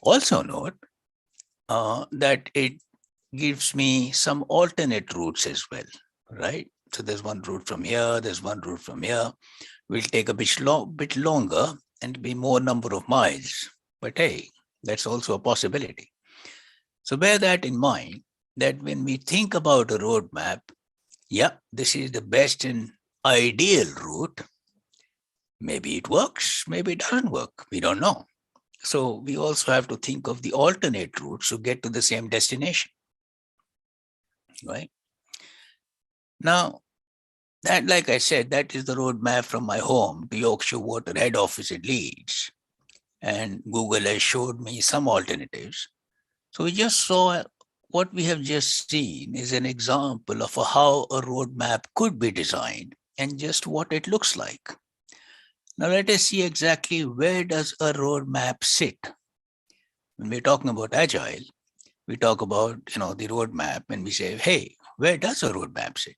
Also note that it gives me some alternate routes as well, right? So there's one route from here, there's one route from here. Will take a bit longer and be more number of miles. But hey, that's also a possibility. So bear that in mind that when we think about a roadmap, yeah, this is the best and ideal route. Maybe it works, maybe it doesn't work. We don't know. So we also have to think of the alternate routes to get to the same destination, right? Now, that, like I said, that is the roadmap from my home to Yorkshire Water head office in Leeds. And Google has showed me some alternatives. So we just saw what we have just seen is an example of how a roadmap could be designed and just what it looks like. Now let us see exactly where does a roadmap sit. When we're talking about agile, we talk about the roadmap and we say, hey, where does a roadmap sit?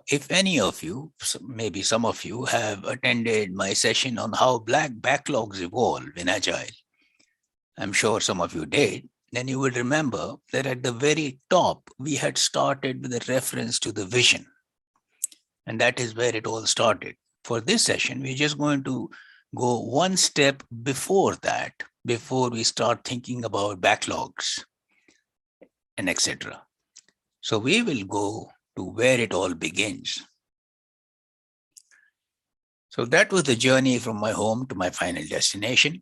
If any of you, maybe some of you, have attended my session on how backlogs evolve in Agile, I'm sure some of you did, then you will remember that at the very top, we had started with a reference to the vision. And that is where it all started. For this session, we're just going to go one step before that, before we start thinking about backlogs and etc. So we will go to where it all begins. So that was the journey from my home to my final destination.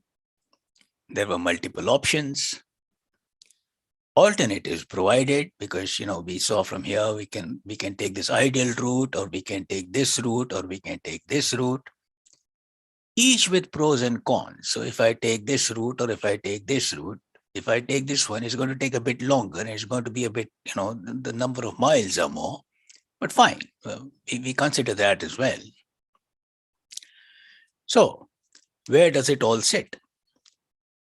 There were multiple options, alternatives provided, because we saw from here we can take this ideal route, or we can take this route, or we can take this route, each with pros and cons. So if I take this route or if I take this route, if I take this one, it's going to take a bit longer and it's going to be a bit, the number of miles are more, but fine. We consider that as well. So where does it all sit?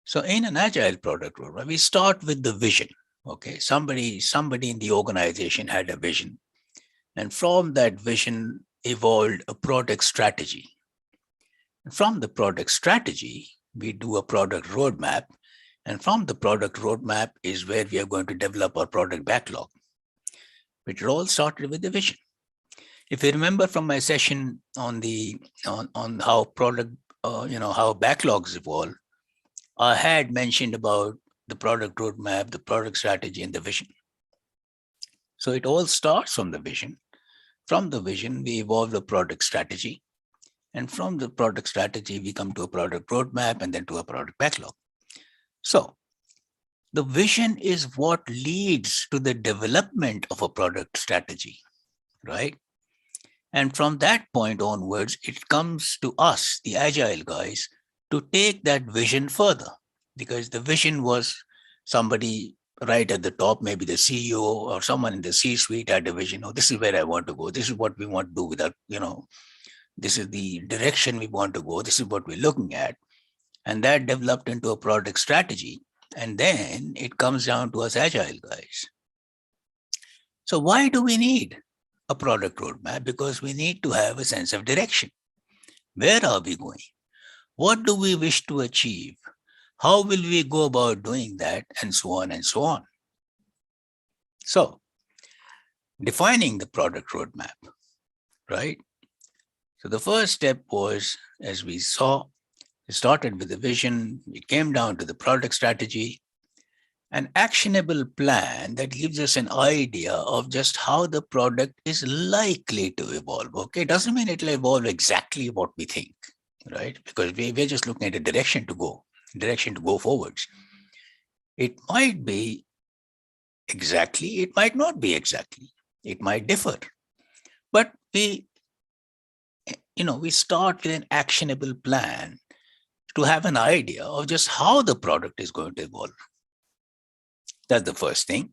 So in an agile product roadmap, we start with the vision. Okay, somebody in the organization had a vision, and from that vision evolved a product strategy. And from the product strategy, we do a product roadmap, and from the product roadmap is where we are going to develop our product backlog. It all started with the vision. If you remember from my session on the on how product, how backlogs evolve, I had mentioned about the product roadmap, the product strategy, and the vision. So it all starts from the vision. From the vision, we evolve the product strategy. And from the product strategy, we come to a product roadmap and then to a product backlog. So the vision is what leads to the development of a product strategy, right? And from that point onwards, it comes to us, the agile guys, to take that vision further, because the vision was somebody right at the top, maybe the CEO or someone in the C-suite had a vision. Oh, this is where I want to go. This is what we want to do with that. This is the direction we want to go. This is what we're looking at. And that developed into a product strategy. And then it comes down to us agile guys. So why do we need a product roadmap? Because we need to have a sense of direction. Where are we going? What do we wish to achieve? How will we go about doing that? And so on and so on. So, defining the product roadmap, right? So the first step was, as we saw, it started with the vision, it came down to the product strategy, an actionable plan that gives us an idea of just how the product is likely to evolve. Okay, doesn't mean it'll evolve exactly what we think, right? Because we're just looking at a direction to go forwards. It might be exactly, it might not be exactly, it might differ. But we start with an actionable plan to have an idea of just how the product is going to evolve. That's the first thing.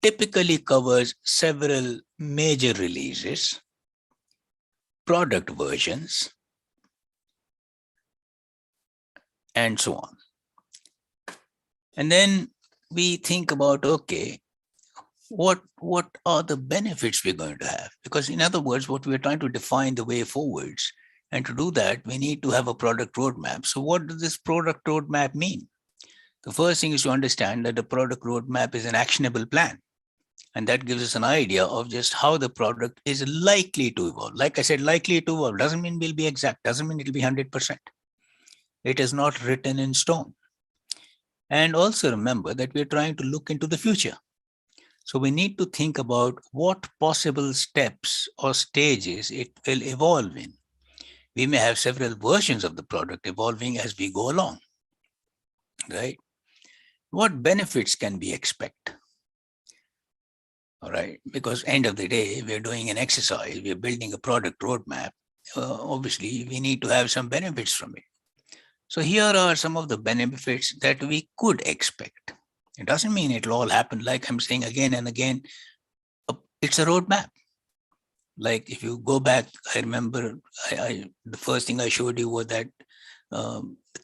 Typically covers several major releases, product versions, and so on. And then we think about, okay, what are the benefits we're going to have? Because in other words, what we're trying to define the way forwards. And to do that, we need to have a product roadmap. So what does this product roadmap mean? The first thing is to understand that the product roadmap is an actionable plan. And that gives us an idea of just how the product is likely to evolve. Like I said, likely to evolve doesn't mean we'll be exact, doesn't mean it'll be 100%. It is not written in stone. And also remember that we're trying to look into the future. So we need to think about what possible steps or stages it will evolve in. We may have several versions of the product evolving as we go along, right? What benefits can we expect? All right, because end of the day, we're doing an exercise, we're building a product roadmap. Obviously, we need to have some benefits from it. So here are some of the benefits that we could expect. It doesn't mean it'll all happen, like I'm saying again and again. It's a roadmap. Like if you go back, I remember the first thing I showed you was that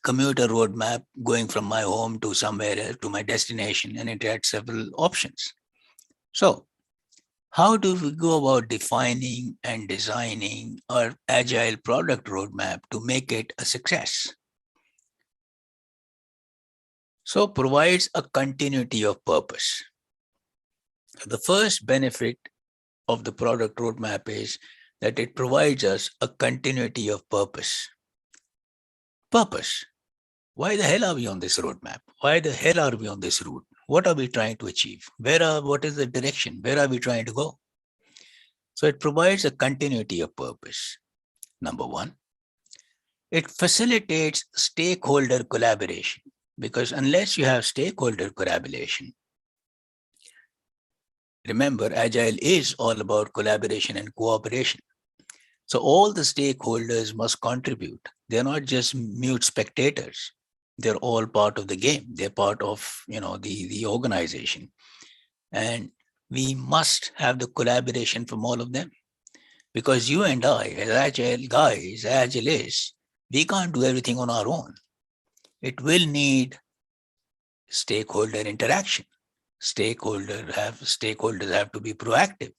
commuter roadmap going from my home to somewhere to my destination, and it had several options. So how do we go about defining and designing our agile product roadmap to make it a success? So provides a continuity of purpose. The first benefit of the product roadmap is that it provides us a continuity of purpose. Purpose. Why the hell are we on this roadmap? Why the hell are we on this route? What are we trying to achieve? What is the direction? Where are we trying to go? So it provides a continuity of purpose. Number one, it facilitates stakeholder collaboration, because unless you have stakeholder collaboration, remember, Agile is all about collaboration and cooperation. So all the stakeholders must contribute. They're not just mute spectators. They're all part of the game. They're part of, the organization. And we must have the collaboration from all of them. Because you and I, as Agile guys, Agilists, we can't do everything on our own. It will need stakeholder interaction. Stakeholders have to be proactive.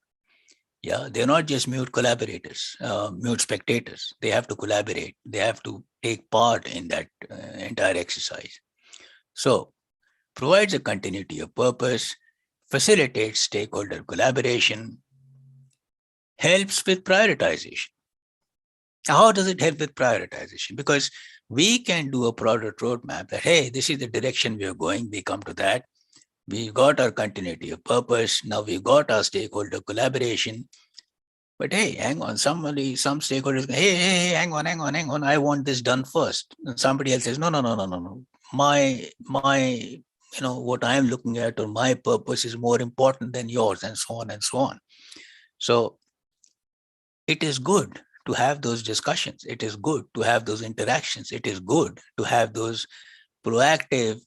Yeah, they're not just mute collaborators, mute spectators. They have to collaborate. They have to take part in that entire exercise. So, provides a continuity of purpose, facilitates stakeholder collaboration, helps with prioritization. How does it help with prioritization? Because we can do a product roadmap that, hey, this is the direction we are going. We come to that. We've got our continuity of purpose. Now we've got our stakeholder collaboration. But hey, hang on, some stakeholders, hey, hang on. I want this done first. And somebody else says, no. My, what I'm looking at or my purpose is more important than yours, and so on and so on. So it is good to have those discussions. It is good to have those interactions. It is good to have those proactive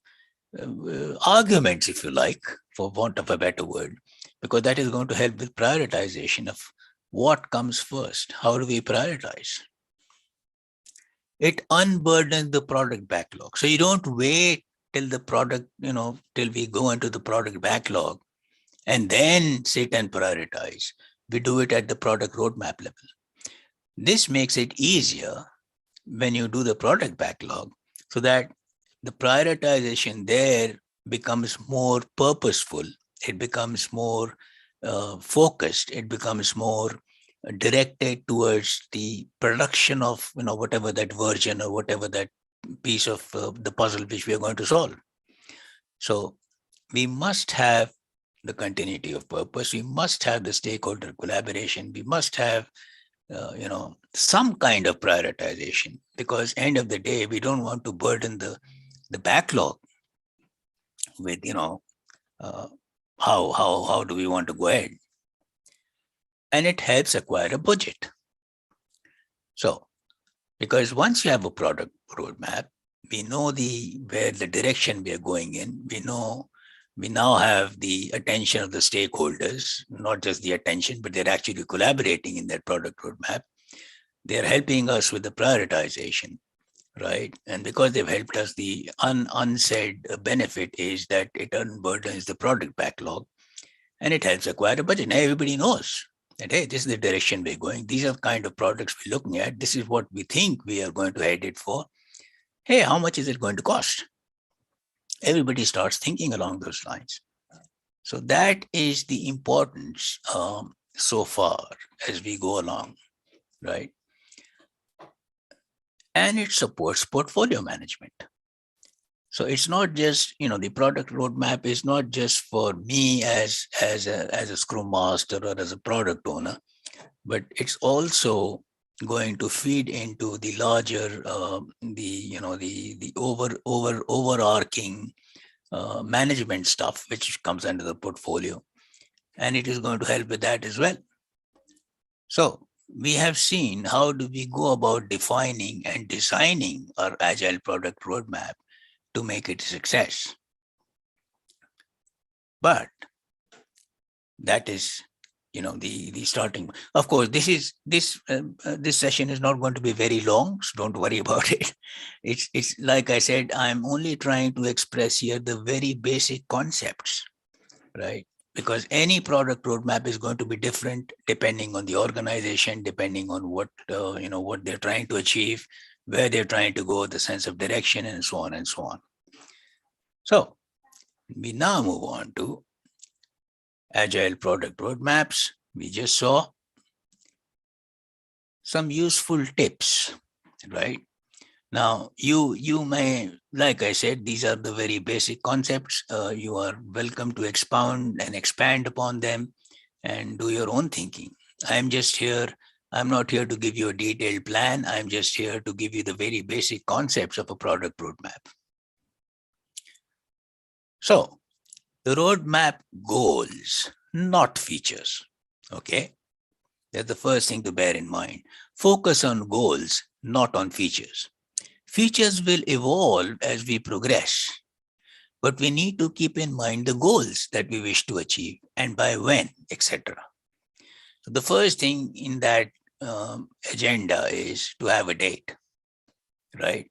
arguments, if you like, for want of a better word, because that is going to help with prioritization of what comes first. How do we prioritize? It unburdens the product backlog. So you don't wait till the product, till we go into the product backlog and then sit and prioritize. We do it at the product roadmap level. This makes it easier when you do the product backlog, so that the prioritization there becomes more purposeful. It becomes more focused. It becomes more directed towards the production of whatever that version or whatever that piece of the puzzle which we are going to solve. So we must have the continuity of purpose. We must have the stakeholder collaboration. We must have some kind of prioritization, because end of the day, we don't want to burden the backlog with how do we want to go ahead. And it helps acquire a budget. So because once you have a product roadmap, we know where the direction we are going in. We now have the attention of the stakeholders, not just the attention, but they're actually collaborating in that product roadmap. They're helping us with the prioritization, right? And because they've helped us, the unsaid benefit is that it unburdens the product backlog and it helps acquire a budget. Now everybody knows that, hey, this is the direction we're going. These are the kind of products we're looking at. This is what we think we are going to head it for. Hey, how much is it going to cost? Everybody starts thinking along those lines. So that is the importance so far as we go along, right? And it supports portfolio management. So it's not just, the product roadmap is not just for me as a scrum master or as a product owner, but it's also going to feed into the larger, the overarching management stuff, which comes under the portfolio, and it is going to help with that as well. So we have seen how do we go about defining and designing our agile product roadmap to make it a success. But that is, the starting. Of course, this session is not going to be very long, so don't worry about it. It's like I said, I'm only trying to express here the very basic concepts, right? Because any product roadmap is going to be different depending on the organization, depending on what they're trying to achieve, where they're trying to go, the sense of direction, and so on and so on. So we now move on to Agile Product Roadmaps. We just saw some useful tips, right? Now, you may, like I said, these are the very basic concepts. You are welcome to expound and expand upon them and do your own thinking. I'm not here to give you a detailed plan. I'm just here to give you the very basic concepts of a product roadmap. So, the roadmap goals, not features. Okay? That's the first thing to bear in mind. Focus on goals, not on features. Features will evolve as we progress, but we need to keep in mind the goals that we wish to achieve and by when, etc. So the first thing in that agenda is to have a date, right?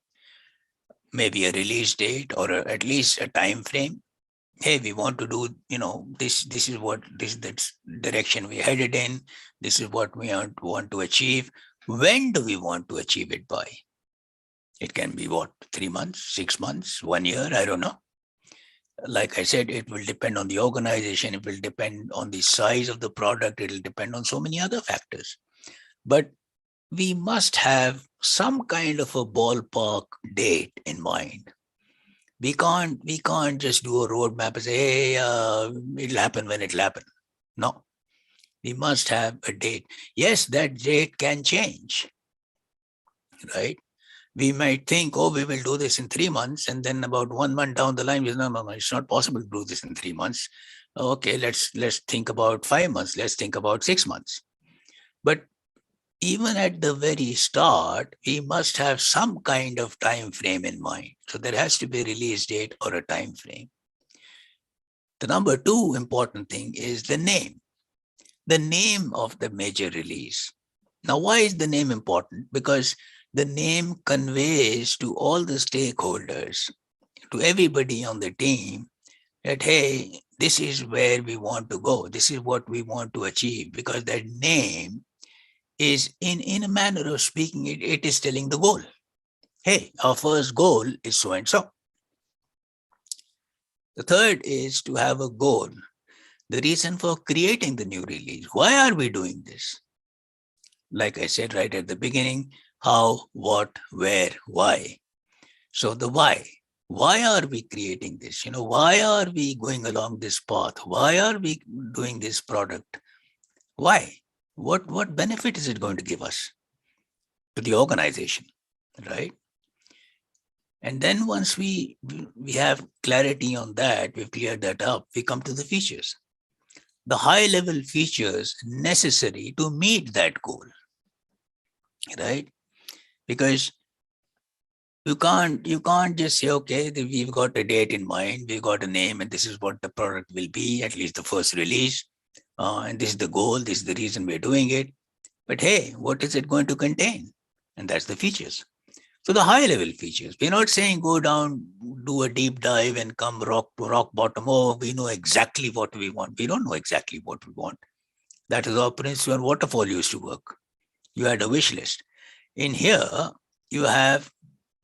Maybe a release date or at least a time frame. Hey, we want to do, this is what this direction we headed in. This is what we want to achieve. When do we want to achieve it by? It can be what, 3 months, 6 months, 1 year, I don't know. Like I said, it will depend on the organization, it will depend on the size of the product, it will depend on so many other factors. But we must have some kind of a ballpark date in mind. We can't just do a roadmap and say, hey, it'll happen when it'll happen. No, we must have a date. Yes, that date can change, right? We might think, oh, we will do this in 3 months, and then about 1 month down the line, we say, no, it's not possible to do this in 3 months. Okay, let's think about 5 months. Let's think about 6 months. But even at the very start, we must have some kind of time frame in mind. So there has to be a release date or a time frame. The number 2 important thing is the name of the major release. Now, why is the name important? Because the name conveys to all the stakeholders, to everybody on the team, that, hey, this is where we want to go. This is what we want to achieve, because that name is, in a manner of speaking, it is telling the goal. Hey, our first goal is so and so. The third is to have a goal. The reason for creating the new release. Why are we doing this? Like I said right at the beginning, how, what, where, why. So the why. Why are we creating this? Why are we going along this path? Why are we doing this product? Why? What benefit is it going to give us to the organization, right? And then once we have clarity on that, we've cleared that up, we come to the features. The high-level features necessary to meet that goal, right? Because you can't just say, okay, we've got a date in mind, we've got a name, and this is what the product will be, at least the first release, and this is the goal, this is the reason we're doing it. But hey, what is it going to contain? And that's the features. So the high level features, we're not saying go down, do a deep dive and come rock bottom. Oh, we know exactly what we want. We don't know exactly what we want. That is how Prince and Waterfall used to work. You had a wish list. In here, you have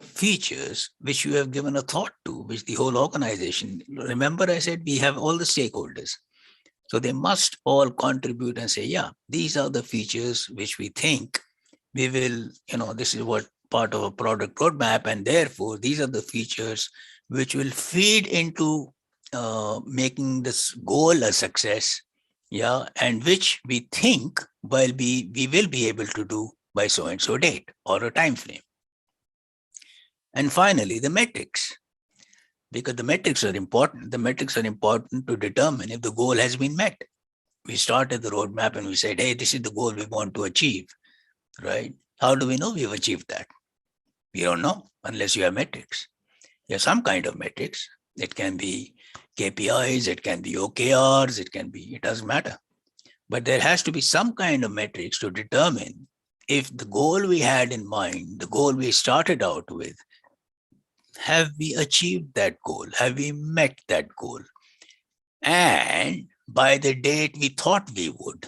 features which you have given a thought to, which the whole organization, remember I said we have all the stakeholders. So they must all contribute and say, yeah, these are the features which we think we will, this is what part of a product roadmap, and therefore these are the features which will feed into making this goal a success, yeah, and which we think we will be able to do by so and so date or a time frame. And finally, the metrics, because the metrics are important. The metrics are important to determine if the goal has been met. We started the roadmap and we said, hey, this is the goal we want to achieve, right? How do we know we've achieved that? We don't know unless you have metrics. You have some kind of metrics. It can be KPIs, it can be OKRs, it doesn't matter. But there has to be some kind of metrics to determine if the goal we had in mind, the goal we started out with, have we achieved that goal? Have we met that goal? And by the date we thought we would.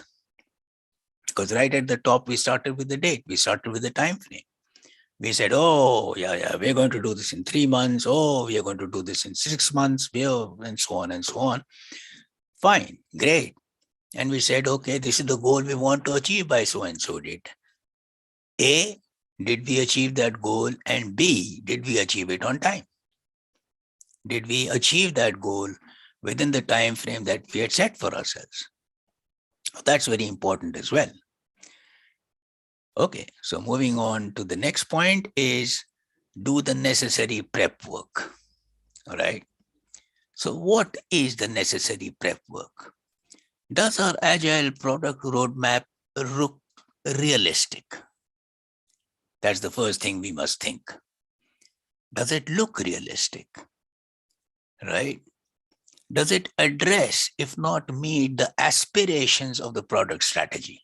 Because right at the top, we started with the date, we started with the time frame. We said, oh, yeah, we're going to do this in 3 months. Oh, we are going to do this in 6 months, and so on and so on. Fine, great. And we said, okay, this is the goal we want to achieve by so and so date. A, did we achieve that goal? And B, did we achieve it on time? Did we achieve that goal within the time frame that we had set for ourselves? That's very important as well. Okay, so moving on to the next point is do the necessary prep work. All right. So what is the necessary prep work? Does our agile product roadmap look realistic? That's the first thing we must think. Does it look realistic? Right? Does it address, if not meet, the aspirations of the product strategy?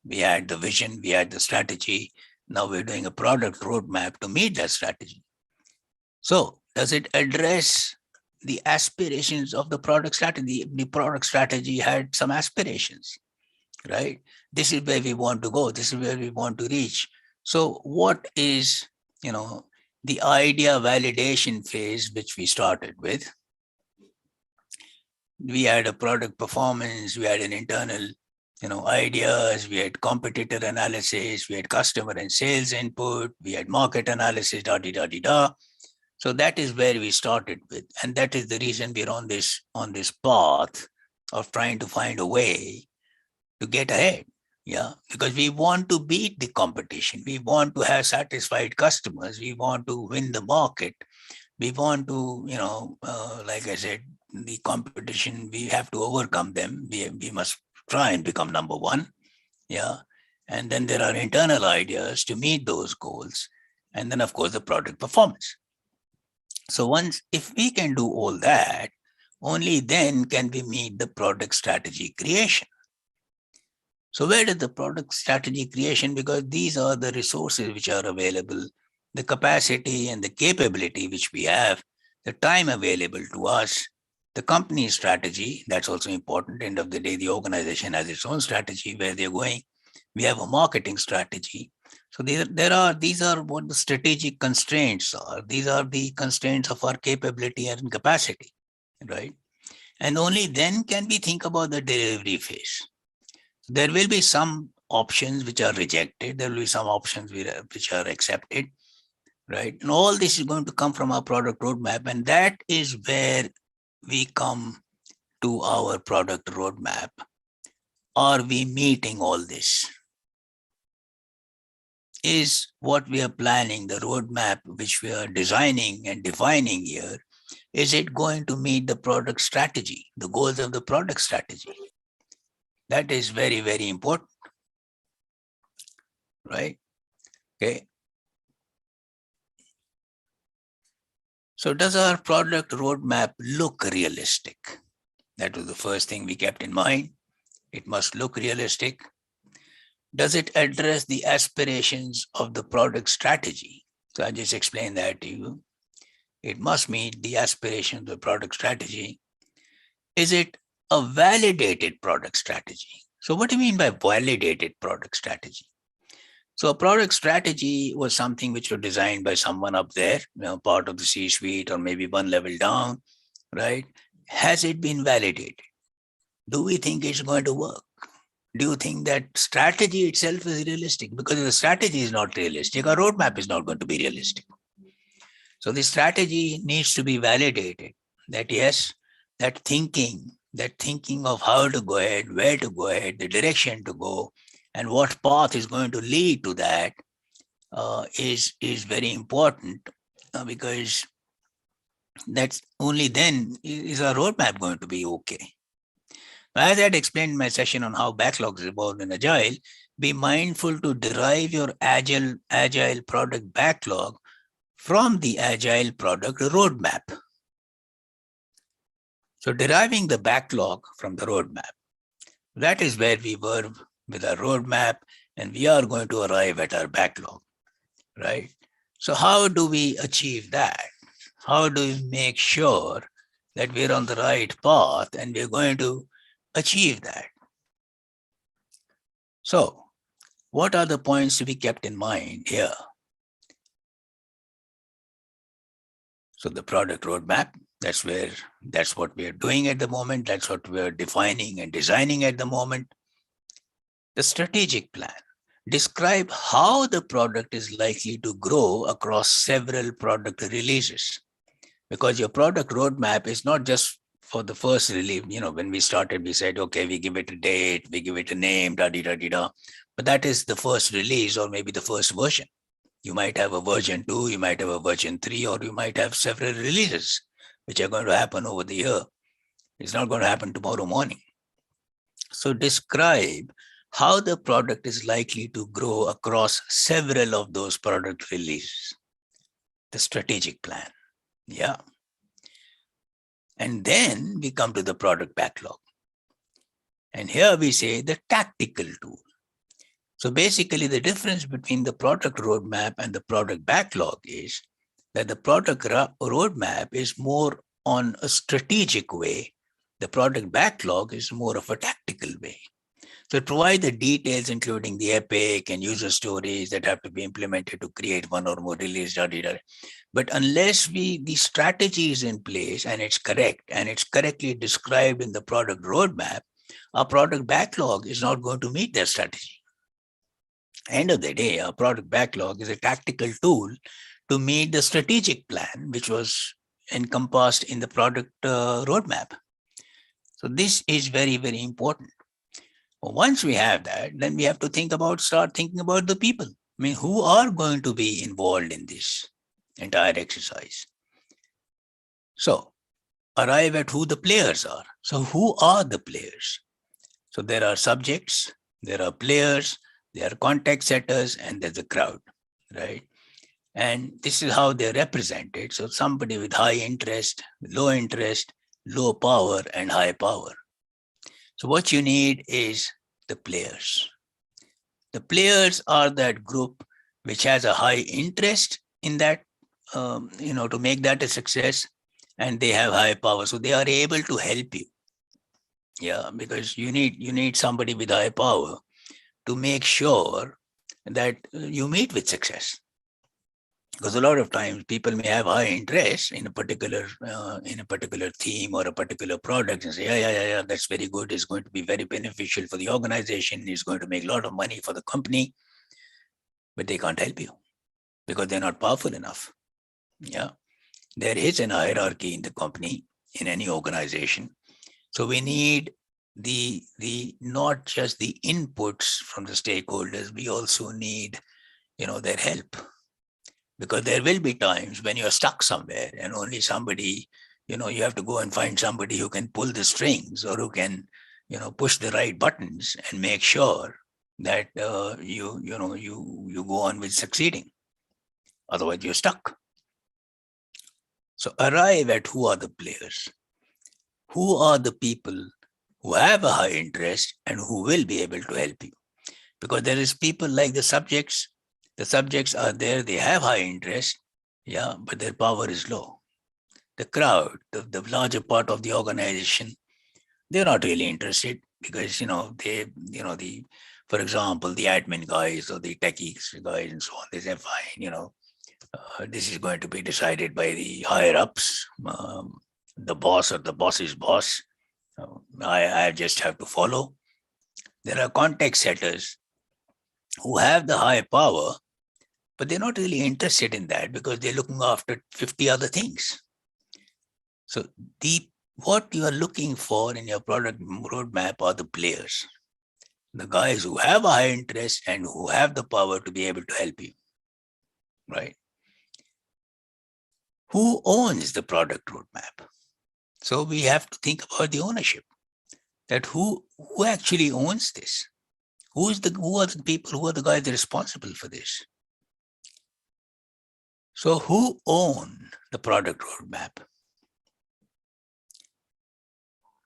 We had the vision, we had the strategy. Now we're doing a product roadmap to meet that strategy. So does it address the aspirations of the product strategy? The product strategy had some aspirations, right? This is where we want to go. This is where we want to reach. So what is, the idea validation phase, which we started with? We had a product performance, we had an internal, ideas, we had competitor analysis, we had customer and sales input, we had market analysis, da. So that is where we started with. And that is the reason we're on this path of trying to find a way to get ahead. Yeah, because we want to beat the competition. We want to have satisfied customers. We want to win the market. We want to, like I said, the competition, we have to overcome them. We must try and become number one. Yeah. And then there are internal ideas to meet those goals. And then, of course, the product performance. So if we can do all that, only then can we meet the product strategy creation. So where does the product strategy creation? Because these are the resources which are available, the capacity and the capability which we have, the time available to us, the company strategy, that's also important. End of the day, the organization has its own strategy where they're going. We have a marketing strategy. So these are what the strategic constraints are. These are the constraints of our capability and capacity, right? And only then can we think about the delivery phase. There will be some options which are rejected. There will be some options which are accepted, right? And all this is going to come from our product roadmap. And that is where we come to our product roadmap. Are we meeting all this? Is what we are planning, the roadmap which we are designing and defining here, is it going to meet the product strategy, the goals of the product strategy? That is very, very important, right? Okay. So does our product roadmap look realistic? That was the first thing we kept in mind. It must look realistic. Does it address the aspirations of the product strategy? So I just explained that to you. It must meet the aspirations of the product strategy. Is it a validated product strategy? So what do you mean by validated product strategy? So a product strategy was something which was designed by someone up there, part of the C-suite or maybe one level down, right? Has it been validated? Do we think it's going to work? Do you think that strategy itself is realistic? Because if the strategy is not realistic, our roadmap is not going to be realistic. So the strategy needs to be validated that yes, that thinking of how to go ahead, where to go ahead, the direction to go, and what path is going to lead to that is very important because that's only then is our roadmap going to be okay. As I had explained in my session on how backlogs evolve in Agile, be mindful to derive your agile product backlog from the Agile Product Roadmap. So deriving the backlog from the roadmap, that is where we were with our roadmap, and we are going to arrive at our backlog, right? So how do we achieve that? How do we make sure that we're on the right path and we're going to achieve that? So what are the points to be kept in mind here? So the product roadmap, that's what we are doing at the moment. That's what we're defining and designing at the moment. The strategic plan. Describe how the product is likely to grow across several product releases. Because your product roadmap is not just for the first release. When we started, we said, okay, we give it a date, we give it a name, da da da da. But that is the first release or maybe the first version. You might have a version 2, you might have a version 3, or you might have several releases which are going to happen over the year. It's not going to happen tomorrow morning. So describe how the product is likely to grow across several of those product releases. The strategic plan. Yeah. And then we come to the product backlog. And here we say the tactical tool. So basically the difference between the product roadmap and the product backlog is that the product roadmap is more on a strategic way. The product backlog is more of a tactical way. So it provides the details, including the epic and user stories that have to be implemented to create one or more release. But unless the strategy is in place and it's correct and it's correctly described in the product roadmap, our product backlog is not going to meet that strategy. End of the day, our product backlog is a tactical tool to meet the strategic plan, which was encompassed in the product roadmap. So this is very, very important. Once we have that, then we have to start thinking about the people. I mean, who are going to be involved in this entire exercise? So arrive at who the players are. So who are the players? So there are subjects, there are players, there are context setters, and there's a crowd, right? And this is how they're represented. So somebody with high interest, low power, and high power. So what you need is the players. The players are that group which has a high interest in that, to make that a success, and they have high power. So they are able to help you. Yeah, because you need somebody with high power to make sure that you meet with success. Because a lot of times people may have high interest in a particular theme or a particular product and say, yeah, that's very good. It's going to be very beneficial for the organization. It's going to make a lot of money for the company, but they can't help you because they're not powerful enough. Yeah, there is an hierarchy in the company, in any organization. So we need the not just the inputs from the stakeholders. We also need, their help. Because there will be times when you're stuck somewhere and only somebody, you have to go and find somebody who can pull the strings or who can, push the right buttons and make sure that you go on with succeeding. Otherwise, you're stuck. So arrive at who are the players. Who are the people who have a high interest and who will be able to help you? Because there is people like the subjects. The subjects are there, they have high interest, yeah, but their power is low. The crowd, the larger part of the organization, they're not really interested. because for example, the admin guys or the techies guys and so on, they say, fine, this is going to be decided by the higher ups, the boss or the boss's boss. I just have to follow. There are context setters who have the high power, but they're not really interested in that because they're looking after 50 other things. So what you are looking for in your product roadmap are the players, the guys who have a high interest and who have the power to be able to help you, right? Who owns the product roadmap? So we have to think about the ownership. That who actually owns this? Who are the people, who are the guys that are responsible for this? So who own the product roadmap?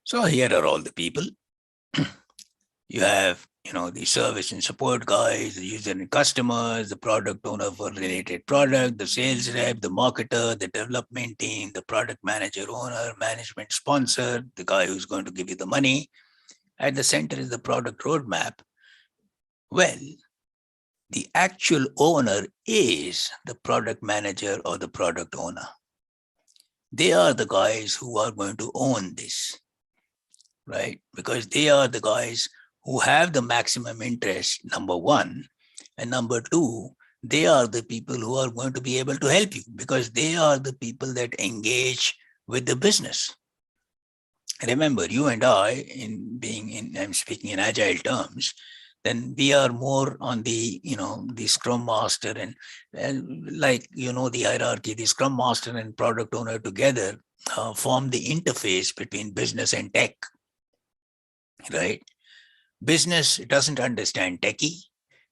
So here are all the people. You have, the service and support guys, the user and customers, the product owner for related product, the sales rep, the marketer, the development team, the product manager, owner, management sponsor, the guy who's going to give you the money. At the center is the product roadmap. Well, the actual owner is the product manager or the product owner. They are the guys who are going to own this, right? Because they are the guys who have the maximum interest, number one. And number two, they are the people who are going to be able to help you because they are the people that engage with the business. Remember, you and I, I'm speaking in agile terms, then we are more on the scrum master and the hierarchy, the scrum master and product owner together form the interface between business and tech, right? Business doesn't understand techie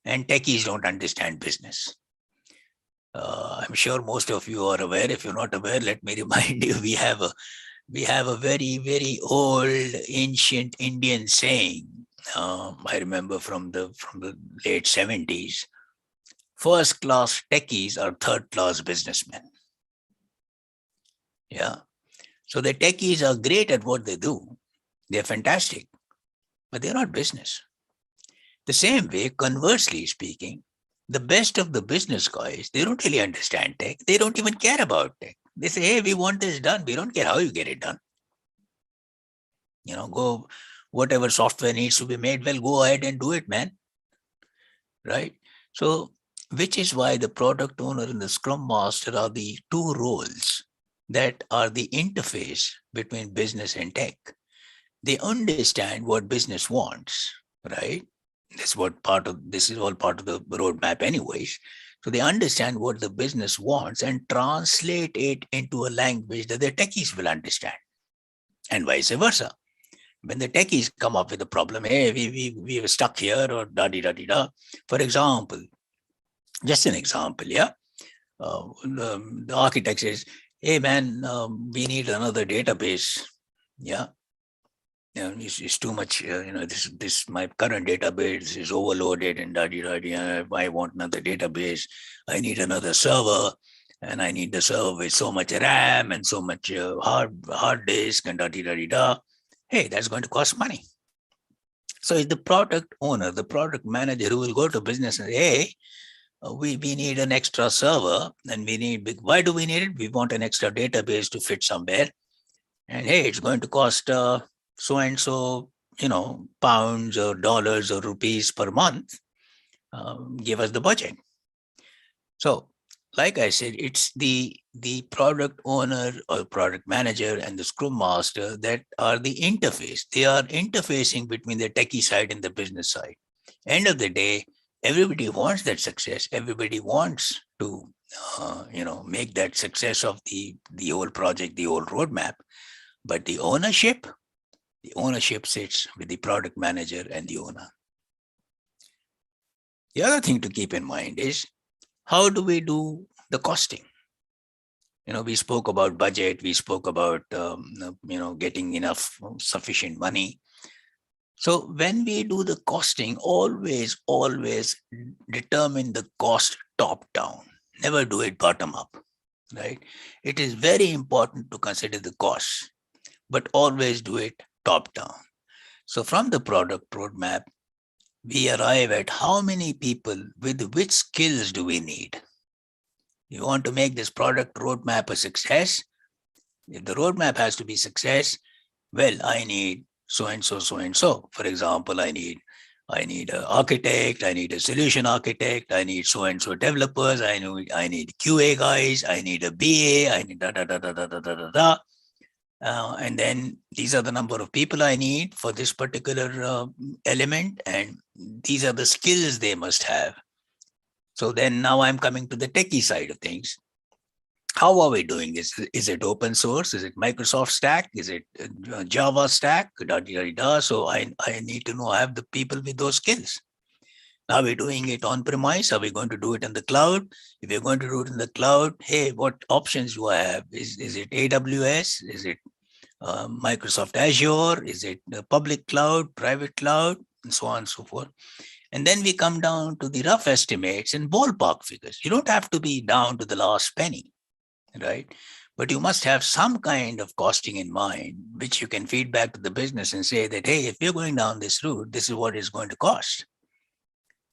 and techies don't understand business. I'm sure most of you are aware. If you're not aware, let me remind you, we have a very, very old ancient Indian saying. I remember from the late 70s. First class techies are third class businessmen. Yeah. So the techies are great at what they do. They're fantastic, but they're not business. The same way, conversely speaking, the best of the business guys, they don't really understand tech. They don't even care about tech. They say, hey, we want this done. We don't care how you get it done. Go, whatever software needs to be made, well, go ahead and do it, man. Right? So, which is why the product owner and the scrum master are the two roles that are the interface between business and tech. They understand what business wants, right? This is all part of the roadmap anyways. So they understand what the business wants and translate it into a language that the techies will understand, and vice versa. When the techies come up with a problem, hey, we were stuck here or da-di-da-di-da. For example, just an example, yeah? The architect says, hey, man, we need another database, yeah? It's too much, this my current database is overloaded and da-di-da-di. I want another database. I need another server. And I need the server with so much RAM and so much hard disk and da-di-da-di-da. Hey, that's going to cost money. So it's the product owner, the product manager who will go to business and say, hey, we need an extra server and why do we need it? We want an extra database to fit somewhere. And hey, it's going to cost so and so, pounds or dollars or rupees per month. Give us the budget. So, like I said, it's the product owner or product manager and the scrum master that are the interface. They are interfacing between the techie side and the business side. End of the day, everybody wants that success. Everybody wants to, make that success of the whole project, the whole roadmap. But the ownership sits with the product manager and the owner. The other thing to keep in mind is, how do we do the costing? We spoke about budget, we spoke about, getting enough sufficient money. So when we do the costing, always determine the cost top down. Never do it bottom up, right? It is very important to consider the costs, but always do it top down. So from the product roadmap, we arrive at how many people with which skills do we need. You want to make this product roadmap a success. If the roadmap has to be success, well, I need so and so, so and so. For example, I need an architect, I need a solution architect, I need so and so developers, I need QA guys, I need a BA, I need da da da da da da da da da. And then these are the number of people I need for this particular element, and these are the skills they must have. So then now I'm coming to the techie side of things. How are we doing this? Is it open source? Is it Microsoft stack? Is it Java stack? Da, da, da, da. So I need to know I have the people with those skills. Are we doing it on premise? Are we going to do it in the cloud? If you're going to do it in the cloud, hey, what options do I have? Is it AWS? Is it Microsoft Azure? Is it the public cloud, private cloud, and so on and so forth? And then we come down to the rough estimates and ballpark figures. You don't have to be down to the last penny, right? But you must have some kind of costing in mind, which you can feed back to the business and say that, hey, if you're going down this route, this is what it's going to cost.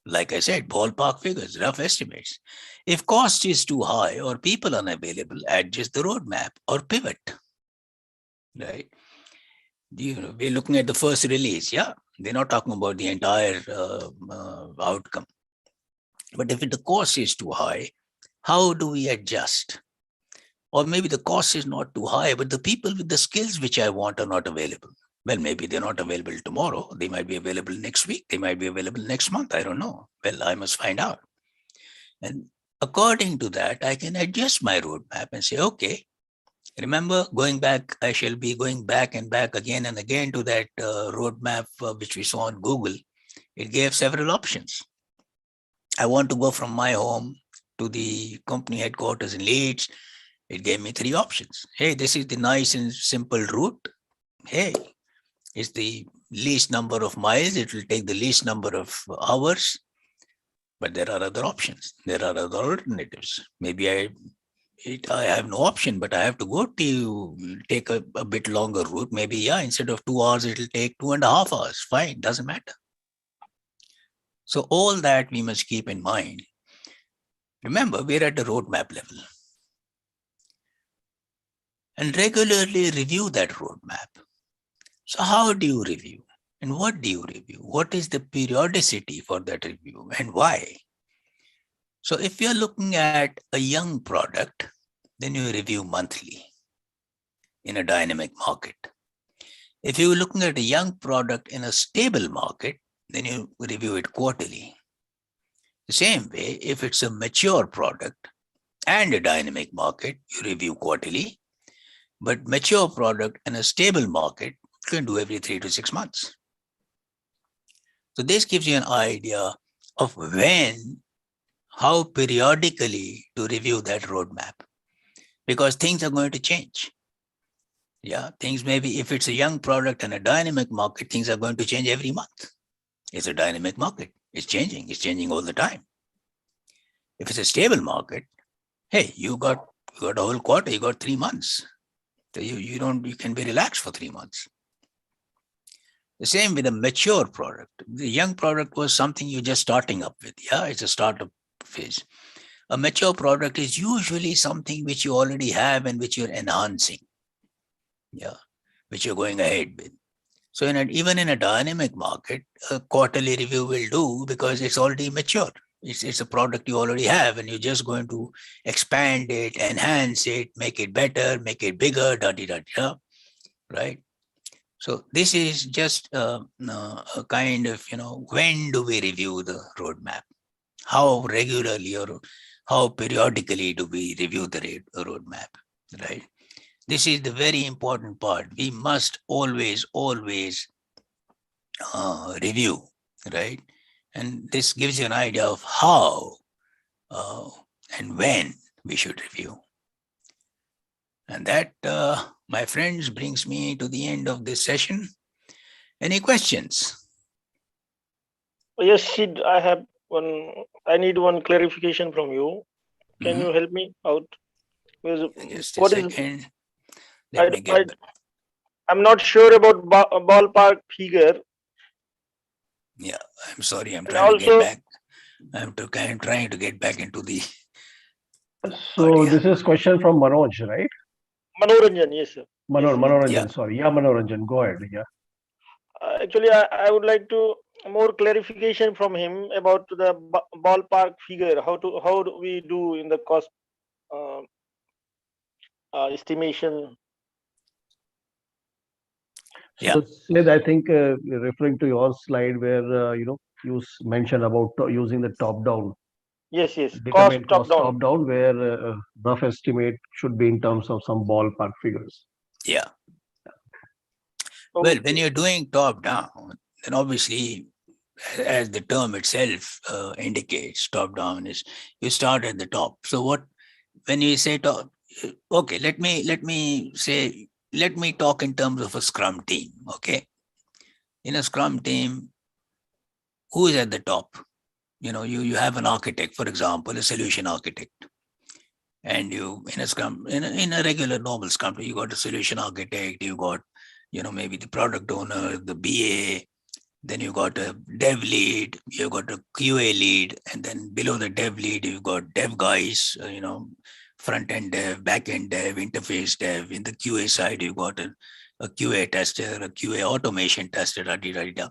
Like I said, ballpark figures, rough estimates. If cost is too high or people unavailable, adjust the roadmap or pivot, right? We're looking at the first release. Yeah, they're not talking about the entire outcome. But if the cost is too high, how do we adjust? Or maybe the cost is not too high, but the people with the skills which I want are not available. Well, maybe they're not available tomorrow. They might be available next week. They might be available next month. I don't know. Well, I must find out. And according to that, I can adjust my roadmap and say, okay, remember going back, I shall be going back and back again and again to that roadmap which we saw on Google. It gave several options. I want to go from my home to the company headquarters in Leeds. It gave me three options. Hey, this is the nice and simple route. Hey, it's the least number of miles. It will take the least number of hours. But there are other options. There are other alternatives. Maybe I have no option, but I have to go to take a bit longer route. Maybe, yeah, instead of 2 hours, it'll take 2.5 hours. Fine, doesn't matter. So all that we must keep in mind. Remember, we're at the roadmap level. And regularly review that roadmap. So how do you review? And what do you review? What is the periodicity for that review and why? So if you're looking at a young product, then you review monthly in a dynamic market. If you're looking at a young product in a stable market, then you review it quarterly. The same way, if it's a mature product and a dynamic market, you review quarterly. But mature product and a stable market, you can do every 3 to 6 months. So this gives you an idea of when, how periodically to review that roadmap, because things are going to change. Yeah, things maybe if it's a young product and a dynamic market, things are going to change every month. It's a dynamic market. It's changing all the time. If it's a stable market, hey, you got a whole quarter, you got 3 months. So you can be relaxed for 3 months. The same with a mature product. The young product was something you're just starting up with. Yeah, it's a startup phase. A mature product is usually something which you already have and which you're enhancing. Yeah, which you're going ahead with. So even in a dynamic market, a quarterly review will do because it's already mature. It's a product you already have, and you're just going to expand it, enhance it, make it better, make it bigger, right? So this is just a kind of, when do we review the roadmap? How regularly or how periodically do we review the roadmap, right? This is the very important part. We must always review, right? And this gives you an idea of how and when we should review. And that, my friends, brings me to the end of this session. Any questions? Yes, Sid, I need one clarification from you. Can you help me out? Because just a second. I'm not sure about ballpark figure. Yeah, I'm sorry. I'm And trying to get also, back. I'm trying to get back into the So audio. this is question from Manoj, right? Manoranjan, yes, sir. Yes, yes. Yeah, Manoranjan, sorry. Yeah, Manoranjan, go ahead. Yeah. Actually, I would like to more clarification from him about the ballpark figure. How do we do in the cost uh, estimation? yeah, So Sid, I think referring to your slide where you mentioned about using the top down, Yes, yes. Cost determine top cost down. top down, where rough estimate should be in terms of some ballpark figures. yeah. Well, when Okay. you're doing top down, then obviously, as the term itself indicates, top down is you start at the top. So what when you say top? Okay, let me talk in terms of a Scrum team. Okay, in a Scrum team, who is at the top? You have an architect, for example, a solution architect, and you in a Scrum in a regular normal Scrum, you got a solution architect, you got maybe the product owner, the BA. Then you got a dev lead, you got a QA lead, and then below the dev lead, you got dev guys, front end dev, back end dev, interface dev. In the QA side, you got a QA tester, a QA automation tester. Da, da, da, da.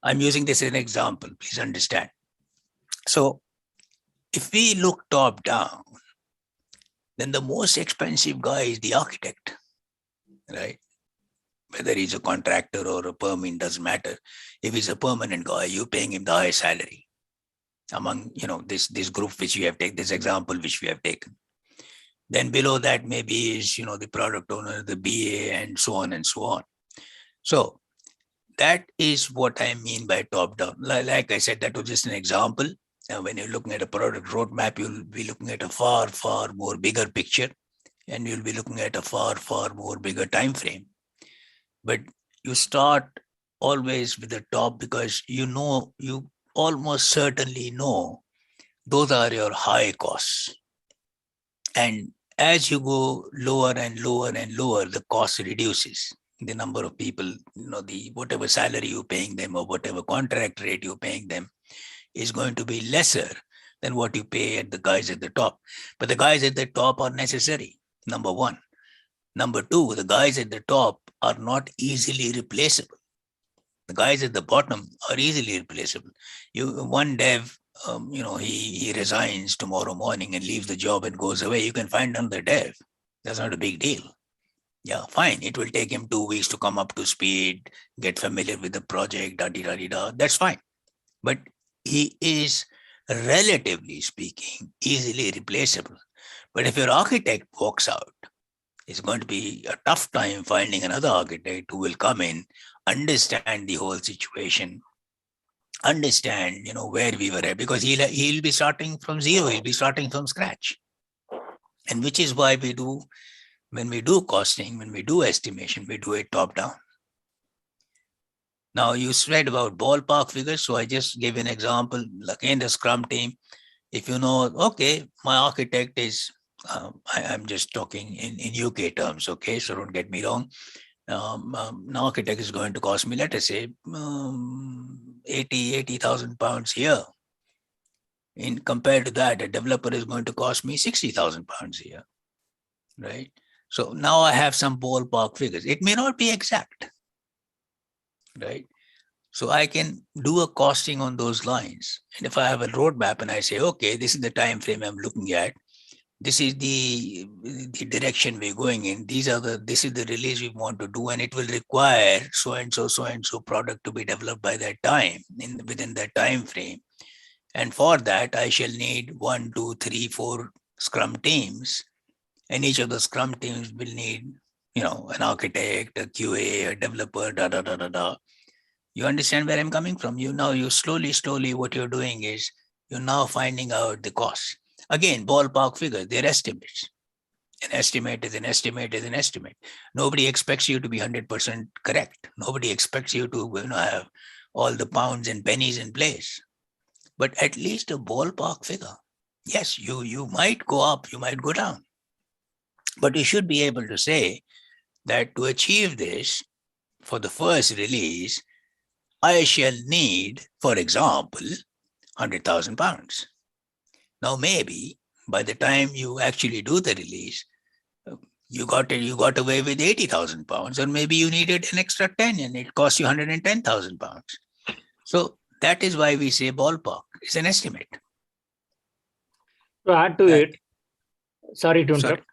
I'm using this as an example. Please understand. So if we look top down, then the most expensive guy is the architect, right? Whether he's a contractor or a permanent, doesn't matter. If he's a permanent guy, you're paying him the highest salary among this group which we have taken, this example which we have taken. Then below that maybe is the product owner, the BA, and so on and so on. So that is what I mean by top down. Like I said, that was just an example. When you're looking at a product roadmap, you'll be looking at a far more bigger picture, and you'll be looking at a far more bigger time frame. But you start always with the top because you almost certainly know those are your high costs. And as you go lower and lower and lower, the cost reduces. The number of people, the whatever salary you're paying them or whatever contract rate you're paying them is going to be lesser than what you pay at the guys at the top. But the guys at the top are necessary, number one. Number two, the guys at the top are not easily replaceable. The guys at the bottom are easily replaceable. One dev, he resigns tomorrow morning and leaves the job and goes away. You can find another dev. That's not a big deal. Yeah, fine. It will take him 2 weeks to come up to speed, get familiar with the project, da da da da. That's fine. But he is, relatively speaking, easily replaceable. But if your architect walks out, it's going to be a tough time finding another architect who will come in, understand the whole situation, understand where we were at, because he'll be starting from zero, he'll be starting from scratch. And which is why when we do costing, when we do estimation, we do it top down. Now you said about ballpark figures, so I just gave an example. Like in the Scrum team, if you know, okay, my architect is I'm just talking in UK terms, okay, so don't get me wrong. An architect is going to cost me, let us say, 80,000 pounds here. In compared to that, a developer is going to cost me 60,000 pounds a year, right? So now I have some ballpark figures. It may not be exact, right? So I can do a costing on those lines. And if I have a roadmap and I say, okay, this is the time frame I'm looking at, this is the direction we're going in, this is the release we want to do, and it will require so and so product to be developed by that time, within that time frame. And for that, I shall need 1, 2, 3, 4 Scrum teams. And each of the Scrum teams will need, an architect, a QA, a developer, da da da da da. You understand where I'm coming from? You slowly, what you're doing is you're now finding out the cost. Again, ballpark figures, they're estimates. An estimate is an estimate is an estimate. Nobody expects you to be 100% correct. Nobody expects you to have all the pounds and pennies in place. But at least a ballpark figure. Yes, you might go up, you might go down. But you should be able to say that to achieve this, for the first release, I shall need, for example, 100,000 pounds. Now, maybe by the time you actually do the release, you got away with 80,000 pounds, or maybe you needed an extra 10 and it cost you 110,000 pounds. So that is why we say ballpark. It's an estimate. To add to it, sorry to Sorry. interrupt.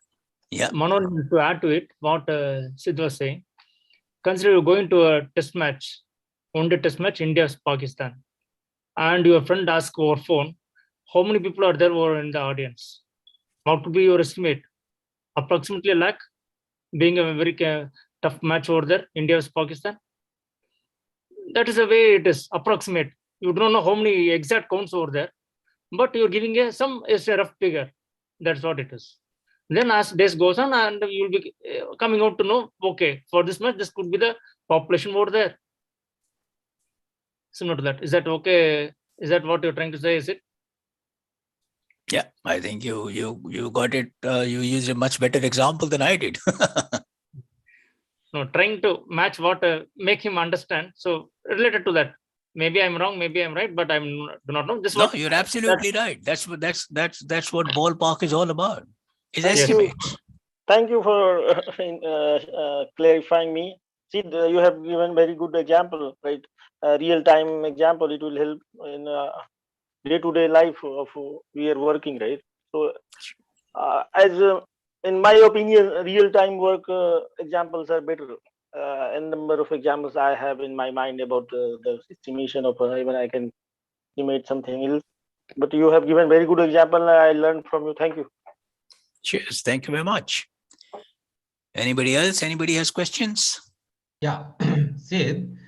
Yeah. Manoj, to add to it, what Sid was saying, consider you're going to a test match, one-day test match, India-Pakistan, and your friend asks over phone, how many people are there over in the audience? What could be your estimate? Approximately a lakh, being a very tough match over there, India-Pakistan. That is the way it is, approximate. You don't know how many exact counts over there, but you're giving some rough figure. That's what it is. Then as days goes on, and you'll be coming out to know, okay, for this much, this could be the population over there. Similar to that. Is that okay? Is that what you're trying to say? Is it? Yeah, I think you got it. You used a much better example than I did. No, trying to match what make him understand. So related to that, maybe I'm wrong, maybe I'm right, but I do not know. This No, what you're absolutely right. That's what ballpark is all about. Is Thank estimates. you. Thank you for clarifying me. See, you have given very good example, right? Real-time example. It will help in day-to-day life of we are working, right? So, as in my opinion, real-time work examples are better. A number of examples I have in my mind about the estimation of even I can estimate something else. But you have given very good example. I learned from you. Thank you. Cheers. Thank you very much. Anybody else? Anybody has questions? Yeah, Sid,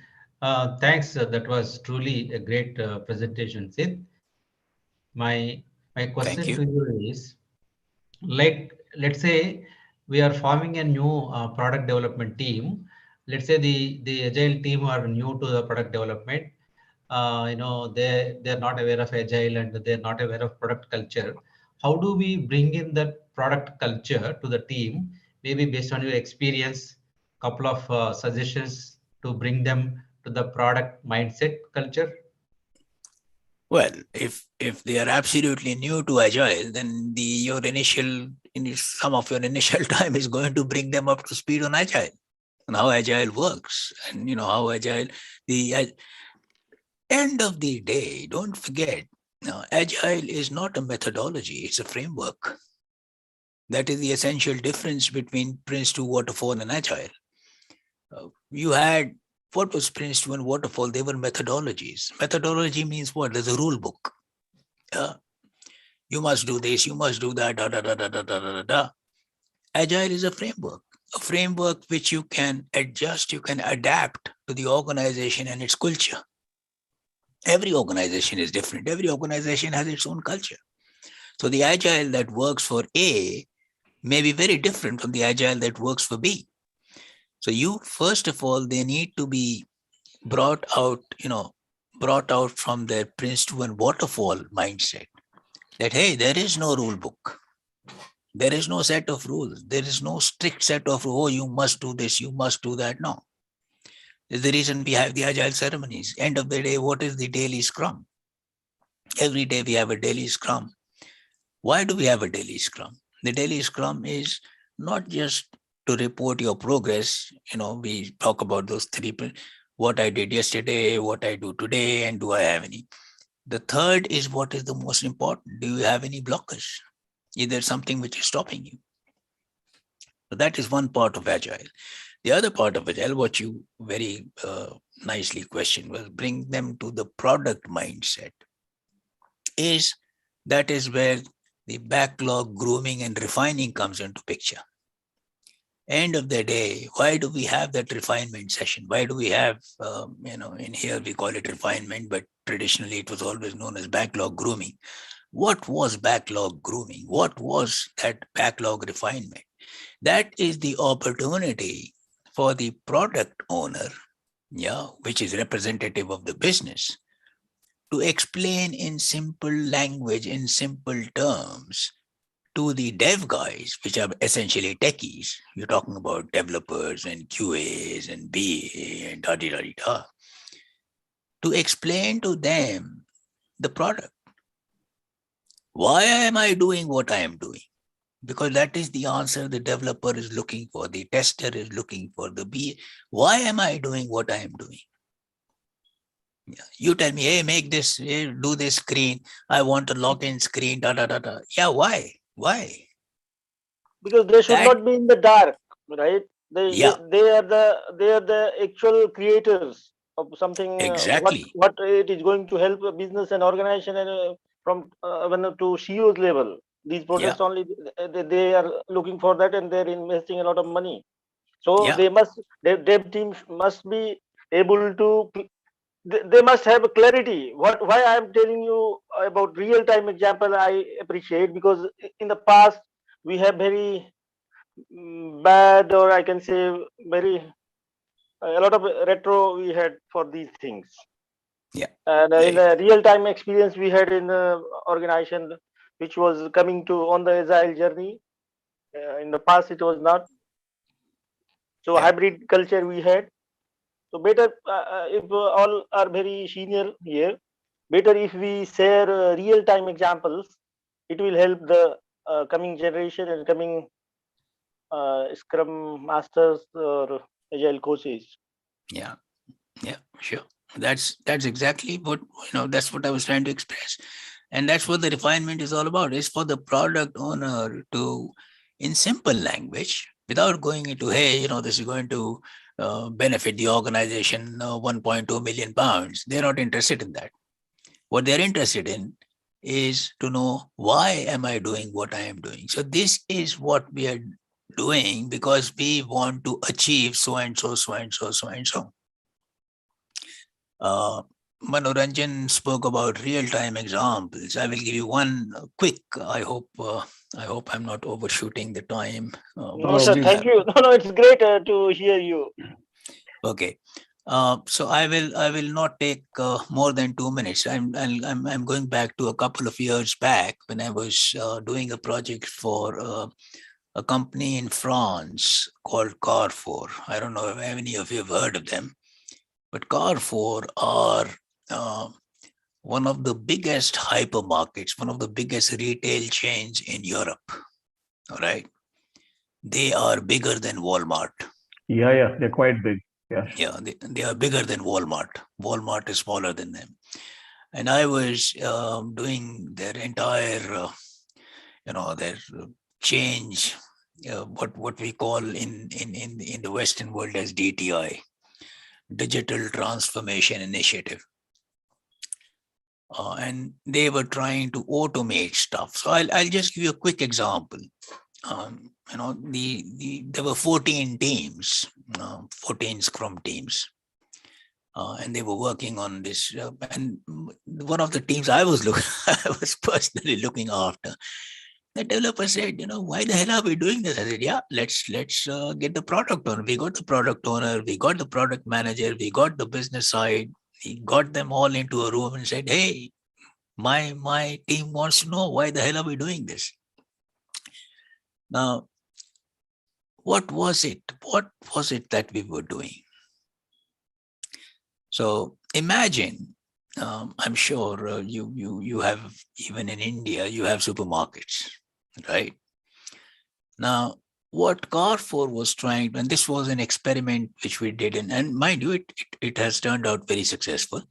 thanks. That was truly a great presentation, Sid. My question you. to you is, like, let's say we are forming a new product development team. Let's say the agile team are new to the product development. They're not aware of agile and they're not aware of product culture. How do we bring in that product culture to the team? Maybe based on your experience, couple of suggestions to bring them to the product mindset culture. Well, if they are absolutely new to agile, then some of your initial time is going to bring them up to speed on agile and how agile works, and how agile. The end of the day, don't forget, agile is not a methodology; it's a framework. That is the essential difference between Prince 2 Waterfall and agile. You had what was Prince 2 and Waterfall? They were methodologies. Methodology means what? There's a rule book. You must do this, you must do that, da da da da da da da da. Agile is a framework which you can adjust, you can adapt to the organization and its culture. Every organization is different. Every organization has its own culture. So the agile that works for A may be very different from the agile that works for B. So you, first of all, they need to be brought out from their Prince 2 and Waterfall mindset that, hey, there is no rule book. There is no set of rules. There is no strict set of, oh, you must do this, you must do that. No. There's the reason we have the agile ceremonies. End of the day, what is the daily scrum? Every day we have a daily scrum. Why do we have a daily scrum? The daily scrum is not just to report your progress. We talk about those three, what I did yesterday, what I do today, and do I have any? The third is what is the most important. Do you have any blockers? Is there something which is stopping you? So that is one part of agile. The other part of agile, what you very nicely questioned, was bring them to the product mindset. That is where the backlog, grooming, and refining comes into picture. End of the day, why do we have that refinement session? Why do we have, in here we call it refinement, but traditionally it was always known as backlog grooming. What was backlog grooming? What was that backlog refinement? That is the opportunity for the product owner, which is representative of the business, to explain in simple language, in simple terms, to the dev guys, which are essentially techies. You're talking about developers and QAs and BA and da da da da. to explain to them the product. Why am I doing what I am doing? Because that is the answer the developer is looking for, the tester is looking for, why am I doing what I am doing? Yeah. You tell me, hey, make this, hey, do this screen. I want a login screen, da da da da. Yeah, why? Why? Because they should That, not be in the dark, right? yeah, They are the actual creators of something. exactly. What it is going to help a business and organization, and from when to CEO's level. These Yeah, projects only they are looking for that, and they're investing a lot of money. So yeah, their dev team must be able to. They must have a clarity. Why I'm telling you about real time example, I appreciate, because in the past we have very bad, or I can say very a lot of retro we had for these things. yeah. And in Very the real time experience we had in the organization, which was coming to on the agile journey. In the past, it was not. So yeah, hybrid culture we had. So better if all are very senior here. Better if we share real time examples. It will help the coming generation and coming Scrum masters or agile coaches. yeah, yeah, sure. That's exactly what that's what I was trying to express. And that's what the refinement is all about. It's for the product owner to, in simple language, without going into, hey, this is going to benefit the organization 1.2 million pounds. They're not interested in that. What they're interested in is to know, why am I doing what I am doing? So this is what we are doing because we want to achieve so and so, so and so, so and so. Manoranjan spoke about real-time examples. I will give you one quick. I hope I'm not overshooting the time. We No, No, sir. still please. Thank have. you. No, it's great to hear you. Okay. So I will not take more than 2 minutes. I'm going back to a couple of years back when I was doing a project for a company in France called Carrefour. I don't know if any of you have heard of them, but Carrefour are uh, one of the biggest hypermarkets, one of the biggest retail chains in Europe. All right. They are bigger than Walmart. Yeah, they're quite big. Yes. Yeah, they are bigger than Walmart. Walmart is smaller than them. And I was doing their entire, their change, what we call in the Western world as DTI, Digital Transformation Initiative. And they were trying to automate stuff. So I'll just give you a quick example. There were 14 teams, 14 Scrum teams, and they were working on this. And one of the teams I was I was personally looking after. The developer said, why the hell are we doing this? I said, yeah, let's get the product owner. We got the product owner, we got the product manager, we got the business side. We got them all into a room and said, hey, my team wants to know, why the hell are we doing this? Now, what was it? What was it that we were doing? So imagine, I'm sure you have, even in India, you have supermarkets, right? Now, what Carrefour was trying, and this was an experiment which we did, and mind you, it has turned out very successful.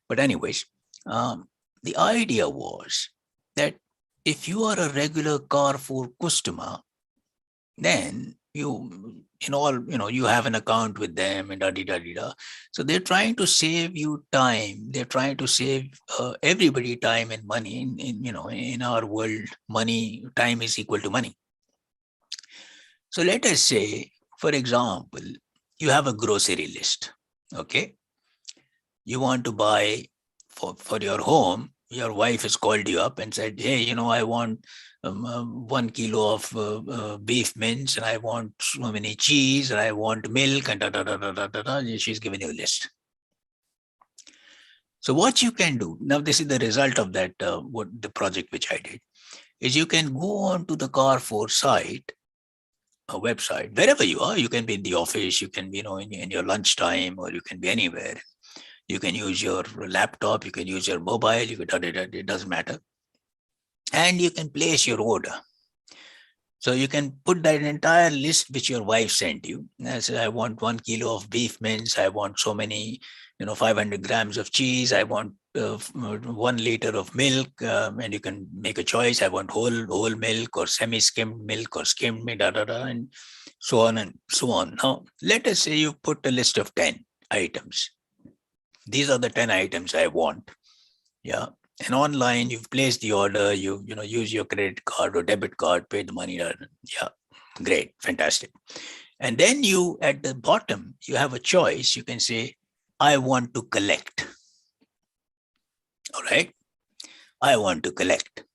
But anyways, the idea was that if you are a regular Carrefour customer, then you have an account with them and da da da. So they're trying to save you time. They're trying to save everybody time and money. In our world, time is equal to money. So let us say, for example, you have a grocery list. Okay, you want to buy for your home. Your wife has called you up and said, hey, I want 1 kilo of beef mince, and I want so many cheese, and I want milk, and da da da da da da. Da. She's given you a list. So what you can do now, this is the result of that. What the project which I did is, you can go on to the Carrefour site, a website, wherever you are. You can be in the office, you can be in your lunchtime, or you can be anywhere. You can use your laptop, you can use your mobile, it doesn't matter. And you can place your order. So you can put that entire list which your wife sent you. I said, I want 1 kilo of beef mince. I want so many, 500 grams of cheese. I want 1 liter of milk. And you can make a choice. I want whole milk or semi-skimmed milk or skimmed milk, and so on and so on. Now, let us say you put a list of 10 items. These are the 10 items I want. Yeah. And online, you've placed the order, you use your credit card or debit card, pay the money. Yeah, great, fantastic. And then you, at the bottom, you have a choice. You can say, I want to collect. All right. I want to collect.